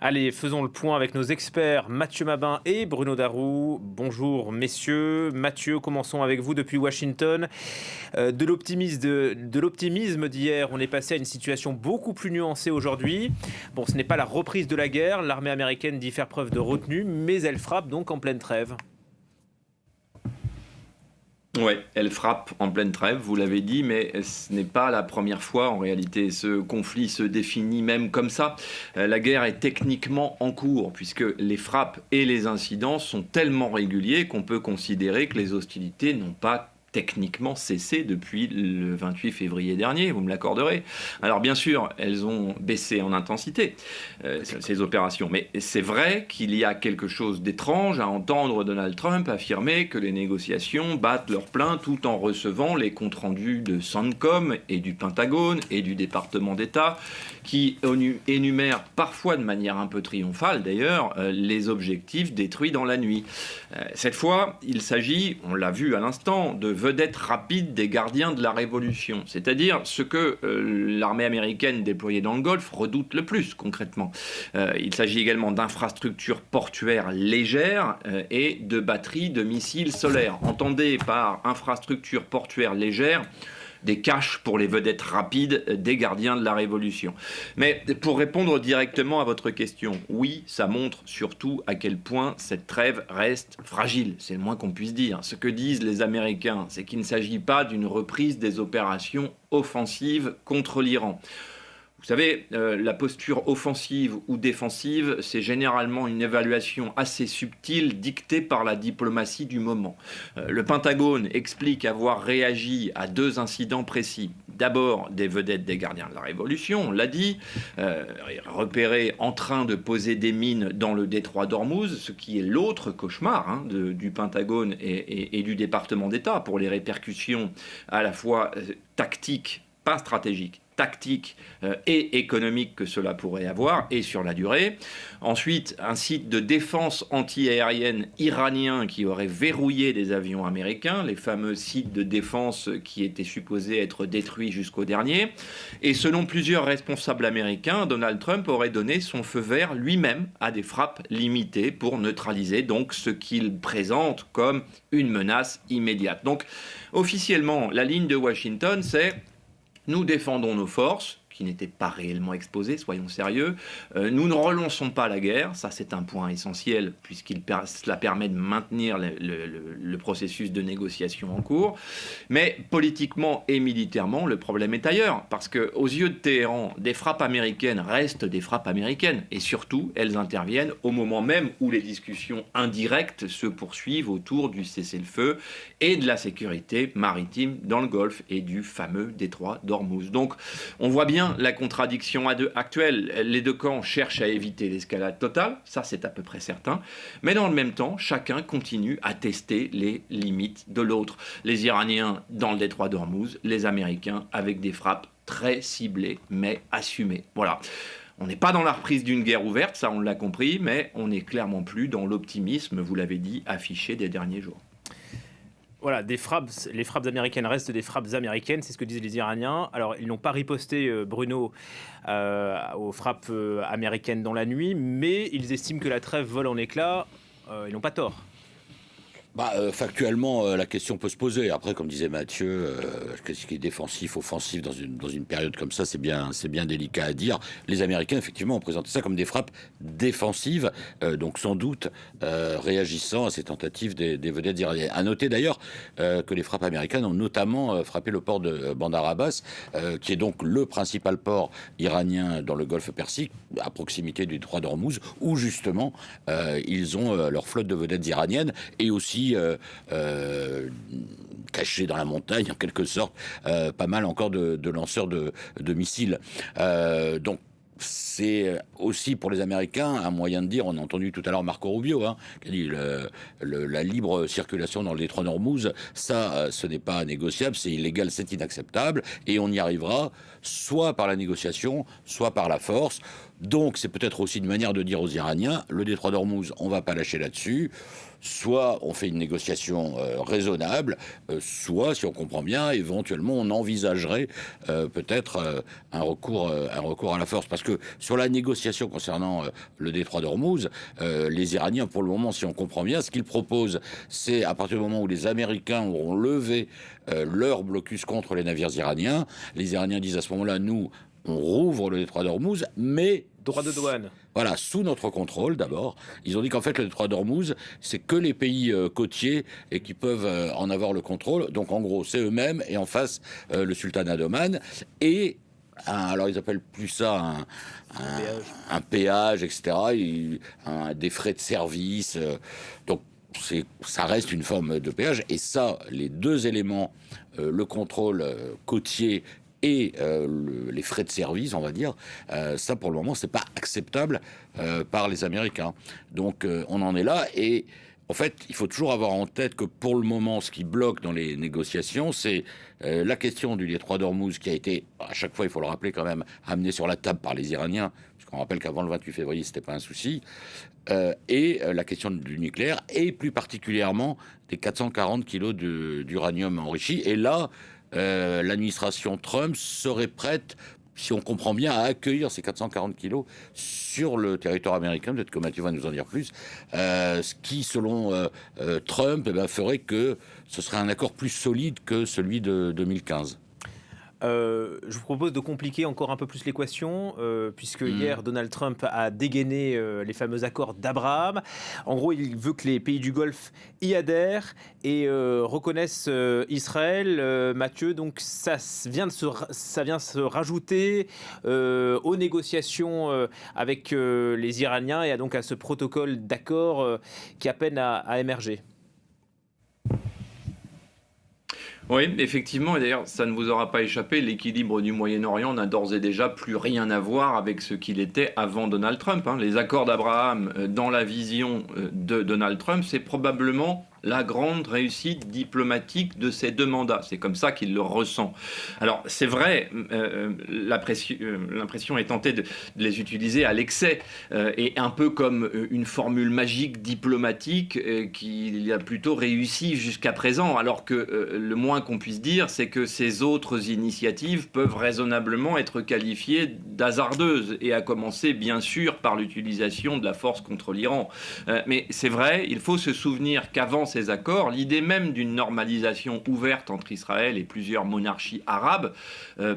Allez, faisons le point avec nos experts Mathieu Mabin et Bruno Darou. Bonjour messieurs. Mathieu, commençons avec vous depuis Washington. De l'optimisme d'hier, on est passé à une situation beaucoup plus nuancée aujourd'hui. Bon, ce n'est pas la reprise de la guerre. L'armée américaine dit faire preuve de retenue, mais elle frappe donc en pleine trêve. Oui, elle frappe en pleine trêve, vous l'avez dit, mais ce n'est pas la première fois en réalité. Ce conflit se définit même comme ça. La guerre est techniquement en cours, puisque les frappes et les incidents sont tellement réguliers qu'on peut considérer que les hostilités n'ont pas techniquement cessé depuis le 28 février dernier, vous me l'accorderez. Alors bien sûr, elles ont baissé en intensité, ces opérations, mais c'est vrai qu'il y a quelque chose d'étrange à entendre Donald Trump affirmer que les négociations battent leur plein tout en recevant les comptes rendus de CENTCOM et du Pentagone et du département d'État qui énumèrent parfois de manière un peu triomphale d'ailleurs les objectifs détruits dans la nuit. Cette fois, il s'agit, on l'a vu à l'instant, de vedettes rapides des gardiens de la Révolution, c'est-à-dire ce que l'armée américaine déployée dans le Golfe redoute le plus concrètement. Il s'agit également d'infrastructures portuaires légères et de batteries de missiles solaires. Entendez par infrastructures portuaires légères des caches pour les vedettes rapides des gardiens de la Révolution. Mais pour répondre directement à votre question, oui, ça montre surtout à quel point cette trêve reste fragile, c'est le moins qu'on puisse dire. Ce que disent les Américains, c'est qu'il ne s'agit pas d'une reprise des opérations offensives contre l'Iran. Vous savez, la posture offensive ou défensive, c'est généralement une évaluation assez subtile dictée par la diplomatie du moment. Le Pentagone explique avoir réagi à deux incidents précis. D'abord, des vedettes des gardiens de la Révolution, on l'a dit, repérées en train de poser des mines dans le détroit d'Ormuz, ce qui est l'autre cauchemar du Pentagone et du département d'État pour les répercussions à la fois tactiques, pas stratégiques, tactique et économique que cela pourrait avoir, et sur la durée. Ensuite, un site de défense anti-aérienne iranien qui aurait verrouillé des avions américains, les fameux sites de défense qui étaient supposés être détruits jusqu'au dernier. Et selon plusieurs responsables américains, Donald Trump aurait donné son feu vert lui-même à des frappes limitées pour neutraliser donc ce qu'il présente comme une menace immédiate. Donc, officiellement, la ligne de Washington, c'est nous défendons nos forces, qui n'étaient pas réellement exposées, soyons sérieux. Nous ne relançons pas la guerre, ça c'est un point essentiel, cela permet de maintenir le processus de négociation en cours. Mais politiquement et militairement, le problème est ailleurs, parce qu'aux yeux de Téhéran, des frappes américaines restent des frappes américaines, et surtout, elles interviennent au moment même où les discussions indirectes se poursuivent autour du cessez-le-feu et de la sécurité maritime dans le Golfe et du fameux détroit d'Ormuz. Donc, on voit bien la contradiction actuelle. Les deux camps cherchent à éviter l'escalade totale, ça c'est à peu près certain, mais dans le même temps, chacun continue à tester les limites de l'autre. Les Iraniens dans le détroit d'Ormuz, les Américains avec des frappes très ciblées mais assumées. Voilà. On n'est pas dans la reprise d'une guerre ouverte, ça on l'a compris, mais on n'est clairement plus dans l'optimisme, vous l'avez dit, affiché des derniers jours. Voilà, les frappes américaines restent des frappes américaines, c'est ce que disent les Iraniens. Alors, ils n'ont pas riposté, Bruno, aux frappes américaines dans la nuit, mais ils estiment que la trêve vole en éclats. Ils n'ont pas tort. Factuellement, la question peut se poser. Après, comme disait Mathieu, qu'est-ce qui est défensif, offensif dans une période comme ça, c'est bien délicat à dire. Les Américains, effectivement, ont présenté ça comme des frappes défensives, donc sans doute réagissant à ces tentatives des vedettes iraniennes. À noter d'ailleurs que les frappes américaines ont notamment frappé le port de Bandar Abbas, qui est donc le principal port iranien dans le Golfe Persique, à proximité du détroit d'Ormuz, où justement ils ont leur flotte de vedettes iraniennes et aussi cachés dans la montagne en quelque sorte, pas mal encore de lanceurs de missiles. Donc c'est aussi pour les Américains un moyen de dire, on a entendu tout à l'heure Marco Rubio, qui a dit la libre circulation dans le détroit d'Ormuz, ça ce n'est pas négociable, c'est illégal, c'est inacceptable, et on y arrivera soit par la négociation, soit par la force. Donc c'est peut-être aussi une manière de dire aux Iraniens, le détroit d'Ormuz, on va pas lâcher là-dessus. Soit on fait une négociation raisonnable, soit, si on comprend bien, éventuellement on envisagerait peut-être un recours à la force. Parce que sur la négociation concernant le détroit d'Ormuz, les Iraniens, pour le moment, si on comprend bien, ce qu'ils proposent, c'est à partir du moment où les Américains auront levé leur blocus contre les navires iraniens, les Iraniens disent à ce moment-là, nous, on rouvre le détroit d'Ormuz, mais Droit de douane. voilà, sous notre contrôle d'abord. Ils ont dit qu'en fait, le détroit d'Ormuz, c'est que les pays côtiers et qui peuvent en avoir le contrôle. Donc en gros, c'est eux-mêmes et en face, le sultanat d'Oman. Et alors ils appellent plus ça un péage, etc. Des frais de service. Donc ça reste une forme de péage. Et ça, les deux éléments, le contrôle côtier et les frais de service, on va dire, ça pour le moment c'est pas acceptable par les Américains. Donc on en est là et en fait il faut toujours avoir en tête que pour le moment ce qui bloque dans les négociations c'est la question du détroit d'Ormuz qui a été à chaque fois, il faut le rappeler quand même, amenée sur la table par les Iraniens, puisqu'on rappelle qu'avant le 28 février c'était pas un souci, et la question du nucléaire et plus particulièrement des 440 kilos d'uranium enrichi. Et là l'administration Trump serait prête, si on comprend bien, à accueillir ces 440 kilos sur le territoire américain. Peut-être que Mathieu va nous en dire plus. Ce qui, selon Trump, ferait que ce serait un accord plus solide que celui de 2015. Je vous propose de compliquer encore un peu plus l'équation, puisque hier, Donald Trump a dégainé les fameux accords d'Abraham. En gros, il veut que les pays du Golfe y adhèrent et reconnaissent Israël. Mathieu, donc ça vient se rajouter aux négociations avec les Iraniens et donc à ce protocole d'accord qui a peine à émerger. Oui, effectivement, et d'ailleurs, ça ne vous aura pas échappé, l'équilibre du Moyen-Orient n'a d'ores et déjà plus rien à voir avec ce qu'il était avant Donald Trump. Les accords d'Abraham, dans la vision de Donald Trump, c'est probablement la grande réussite diplomatique de ces deux mandats. C'est comme ça qu'il le ressent. Alors, c'est vrai, l'impression est tentée de les utiliser à l'excès, et un peu comme une formule magique diplomatique qu'il a plutôt réussi jusqu'à présent, alors que le moins qu'on puisse dire, c'est que ces autres initiatives peuvent raisonnablement être qualifiées d'hasardeuses, et à commencer, bien sûr, par l'utilisation de la force contre l'Iran. Mais c'est vrai, il faut se souvenir qu'avant ces accords, l'idée même d'une normalisation ouverte entre Israël et plusieurs monarchies arabes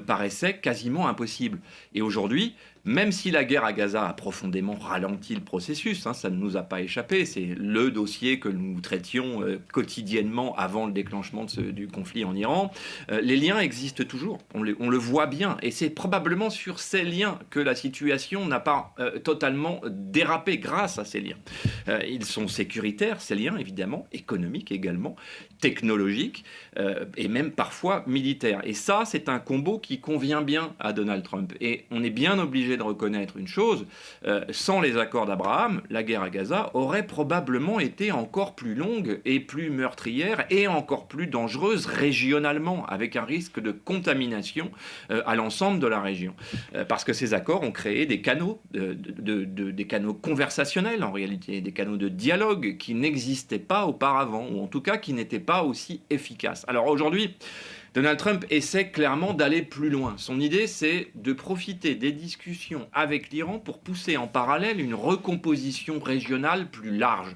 paraissait quasiment impossible. Et aujourd'hui, même si la guerre à Gaza a profondément ralenti le processus, ça ne nous a pas échappé, c'est le dossier que nous traitions quotidiennement avant le déclenchement du conflit en Iran, les liens existent toujours, on le voit bien, et c'est probablement sur ces liens que la situation n'a pas totalement dérapé grâce à ces liens. Ils sont sécuritaires, ces liens, évidemment, économiques également, technologiques, et même parfois militaires. Et ça, c'est un combo qui convient bien à Donald Trump. Et on est bien obligé de reconnaître une chose, sans les accords d'Abraham, la guerre à Gaza aurait probablement été encore plus longue et plus meurtrière et encore plus dangereuse régionalement, avec un risque de contamination à l'ensemble de la région. Parce que ces accords ont créé des canaux, des canaux conversationnels en réalité, des canaux de dialogue qui n'existaient pas auparavant, ou en tout cas qui n'étaient pas aussi efficaces. Alors aujourd'hui, Donald Trump essaie clairement d'aller plus loin. Son idée, c'est de profiter des discussions avec l'Iran pour pousser en parallèle une recomposition régionale plus large.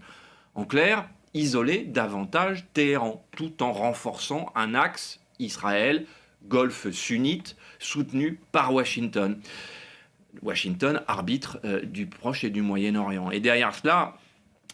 En clair, isoler davantage Téhéran, tout en renforçant un axe Israël, Golfe sunnite, soutenu par Washington. Washington, arbitre du Proche et du Moyen-Orient. Et derrière cela,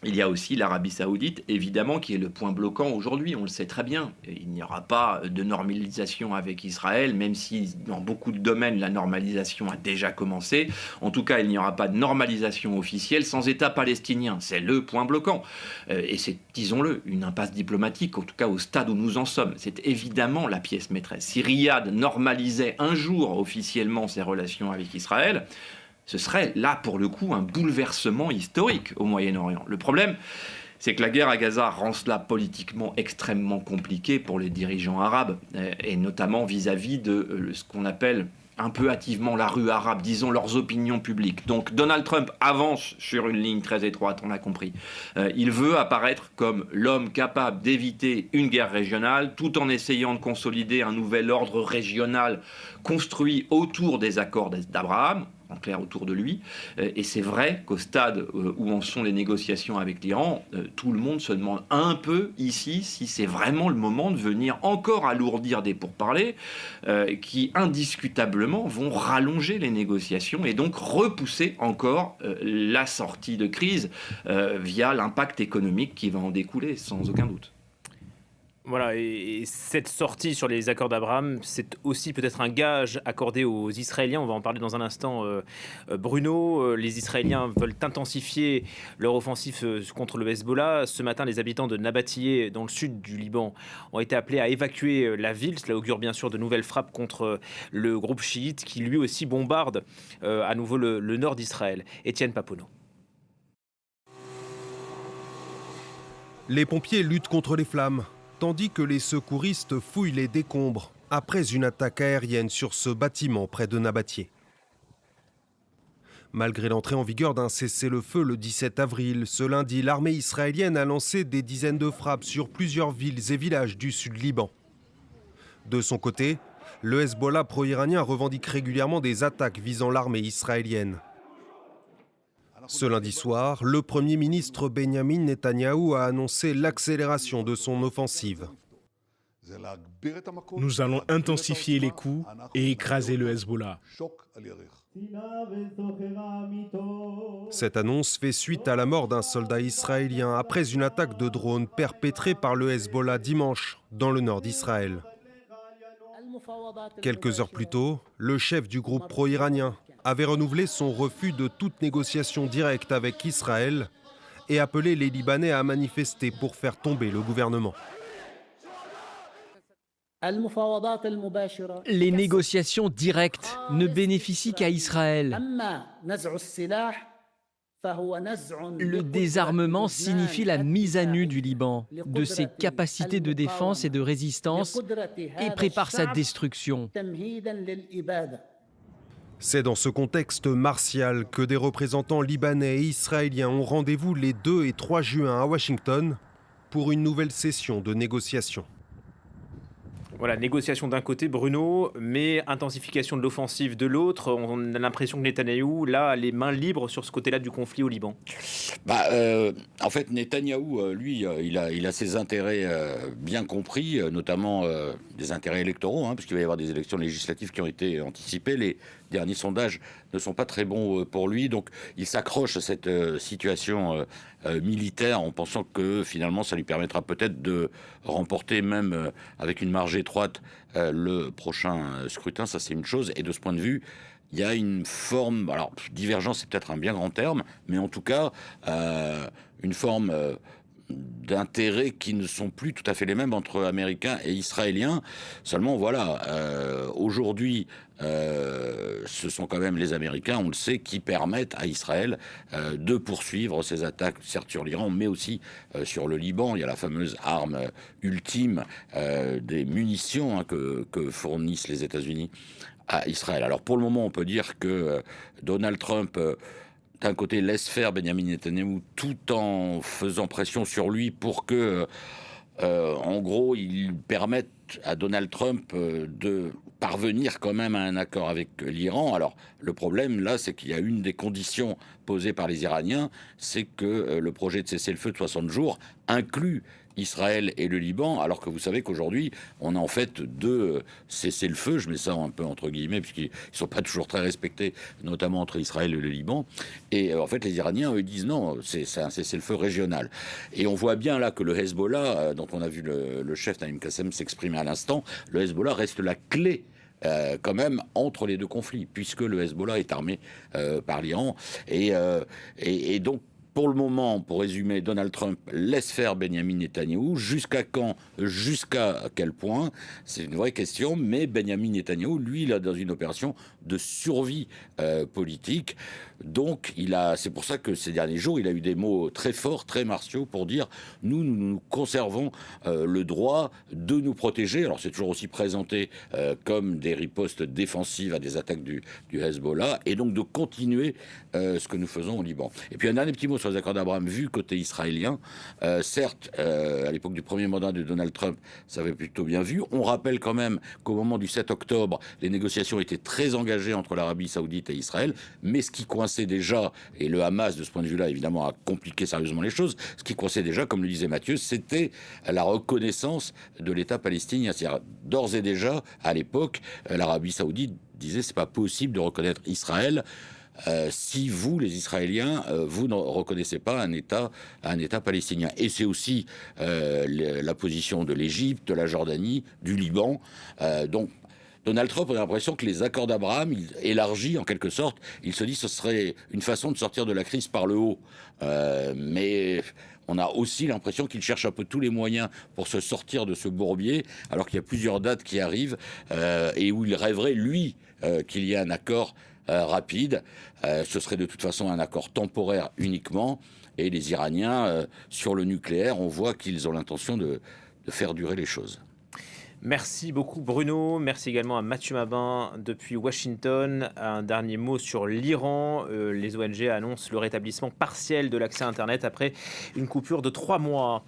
il y a aussi l'Arabie Saoudite, évidemment, qui est le point bloquant aujourd'hui, on le sait très bien. Il n'y aura pas de normalisation avec Israël, même si dans beaucoup de domaines, la normalisation a déjà commencé. En tout cas, il n'y aura pas de normalisation officielle sans État palestinien. C'est le point bloquant. Et c'est, disons-le, une impasse diplomatique, en tout cas au stade où nous en sommes. C'est évidemment la pièce maîtresse. Si Riyad normalisait un jour officiellement ses relations avec Israël, ce serait là, pour le coup, un bouleversement historique au Moyen-Orient. Le problème, c'est que la guerre à Gaza rend cela politiquement extrêmement compliqué pour les dirigeants arabes, et notamment vis-à-vis de ce qu'on appelle un peu hâtivement la rue arabe, disons leurs opinions publiques. Donc Donald Trump avance sur une ligne très étroite, on a compris. Il veut apparaître comme l'homme capable d'éviter une guerre régionale, tout en essayant de consolider un nouvel ordre régional construit autour des accords d'Abraham, en clair autour de lui. Et c'est vrai qu'au stade où en sont les négociations avec l'Iran, tout le monde se demande un peu ici si c'est vraiment le moment de venir encore alourdir des pourparlers qui indiscutablement vont rallonger les négociations et donc repousser encore la sortie de crise via l'impact économique qui va en découler, sans aucun doute. Voilà, et cette sortie sur les accords d'Abraham, c'est aussi peut-être un gage accordé aux Israéliens. On va en parler dans un instant. Bruno, les Israéliens veulent intensifier leur offensive contre le Hezbollah. Ce matin, les habitants de Nabatiyeh, dans le sud du Liban, ont été appelés à évacuer la ville. Cela augure bien sûr de nouvelles frappes contre le groupe chiite qui lui aussi bombarde à nouveau le nord d'Israël. Étienne Papono. Les pompiers luttent contre les flammes, tandis que les secouristes fouillent les décombres après une attaque aérienne sur ce bâtiment près de Nabatiyeh. Malgré l'entrée en vigueur d'un cessez-le-feu le 17 avril, ce lundi, l'armée israélienne a lancé des dizaines de frappes sur plusieurs villes et villages du sud Liban. De son côté, le Hezbollah pro-iranien revendique régulièrement des attaques visant l'armée israélienne. Ce lundi soir, le Premier ministre Benjamin Netanyahou a annoncé l'accélération de son offensive. Nous allons intensifier les coups et écraser le Hezbollah. Cette annonce fait suite à la mort d'un soldat israélien après une attaque de drone perpétrée par le Hezbollah dimanche dans le nord d'Israël. Quelques heures plus tôt, le chef du groupe pro-iranien avait renouvelé son refus de toute négociation directe avec Israël et appelé les Libanais à manifester pour faire tomber le gouvernement. Les négociations directes ne bénéficient qu'à Israël. Le désarmement signifie la mise à nu du Liban, de ses capacités de défense et de résistance, et prépare sa destruction. C'est dans ce contexte martial que des représentants libanais et israéliens ont rendez-vous les 2 et 3 juin à Washington pour une nouvelle session de négociation. Voilà, négociation d'un côté, Bruno, mais intensification de l'offensive de l'autre. On a l'impression que Netanyahou, là, a les mains libres sur ce côté-là du conflit au Liban. En fait, Netanyahou, lui, il a ses intérêts bien compris, notamment des intérêts électoraux, parce qu'il va y avoir des élections législatives qui ont été anticipées. Les derniers sondages ne sont pas très bons pour lui, donc il s'accroche à cette situation militaire en pensant que finalement ça lui permettra peut-être de remporter même avec une marge étroite le prochain scrutin. Ça, c'est une chose, et de ce point de vue, il y a une forme, alors divergence c'est peut-être un bien grand terme, mais en tout cas une forme d'intérêts qui ne sont plus tout à fait les mêmes entre Américains et Israéliens. Seulement voilà, aujourd'hui ce sont quand même les Américains, on le sait, qui permettent à Israël de poursuivre ses attaques, certes sur l'Iran, mais aussi sur le Liban. Il y a la fameuse arme ultime des munitions que fournissent les États-Unis à Israël. Alors pour le moment, on peut dire que Donald Trump d'un côté laisse faire Benjamin Netanyahou tout en faisant pression sur lui pour que, en gros, il permette à Donald Trump de parvenir quand même à un accord avec l'Iran. Alors le problème là, c'est qu'il y a une des conditions posées par les Iraniens, c'est que le projet de cessez-le-feu de 60 jours inclut Israël et le Liban, alors que vous savez qu'aujourd'hui, on a en fait 2 cessez-le-feu, je mets ça un peu entre guillemets, puisqu'ils ne sont pas toujours très respectés, notamment entre Israël et le Liban. Et en fait, les Iraniens, eux, disent non, c'est un cessez-le-feu régional. Et on voit bien là que le Hezbollah, dont on a vu le chef Naïm Qassem s'exprimer à l'instant, le Hezbollah reste la clé quand même entre les deux conflits, puisque le Hezbollah est armé par l'Iran. Et donc, Pour le moment, pour résumer, Donald Trump laisse faire Benyamin Netanyahou. Jusqu'à quand? Jusqu'à quel point? C'est une vraie question. Mais Benyamin Netanyahou, lui, il est dans une opération de survie politique. Donc, c'est pour ça que ces derniers jours, il a eu des mots très forts, très martiaux pour dire nous conservons le droit de nous protéger. Alors, c'est toujours aussi présenté comme des ripostes défensives à des attaques du Hezbollah, et donc de continuer ce que nous faisons au Liban. Et puis un dernier petit mot sur les accords d'Abraham vu côté israélien. Certes, à l'époque du premier mandat de Donald Trump, ça avait plutôt bien vu. On rappelle quand même qu'au moment du 7 octobre, les négociations étaient très engagées entre l'Arabie Saoudite et Israël, mais ce qui coinçait déjà, et le Hamas de ce point de vue-là évidemment a compliqué sérieusement les choses, ce qui coinçait déjà, comme le disait Mathieu, c'était la reconnaissance de l'État palestinien. C'est-à-dire, d'ores et déjà, à l'époque, l'Arabie Saoudite disait c'est pas possible de reconnaître Israël si vous, les Israéliens, vous ne reconnaissez pas un État palestinien. Et c'est aussi la position de l'Égypte, de la Jordanie, du Liban. Donc, Donald Trump a l'impression que les accords d'Abraham, élargis en quelque sorte, il se dit que ce serait une façon de sortir de la crise par le haut. Mais on a aussi l'impression qu'il cherche un peu tous les moyens pour se sortir de ce bourbier, alors qu'il y a plusieurs dates qui arrivent et où il rêverait, lui, qu'il y ait un accord rapide. Ce serait de toute façon un accord temporaire uniquement. Et les Iraniens, sur le nucléaire, on voit qu'ils ont l'intention de faire durer les choses. Merci beaucoup Bruno, merci également à Mathieu Mabin depuis Washington. Un dernier mot sur l'Iran. Les ONG annoncent le rétablissement partiel de l'accès à Internet après une coupure de 3 mois.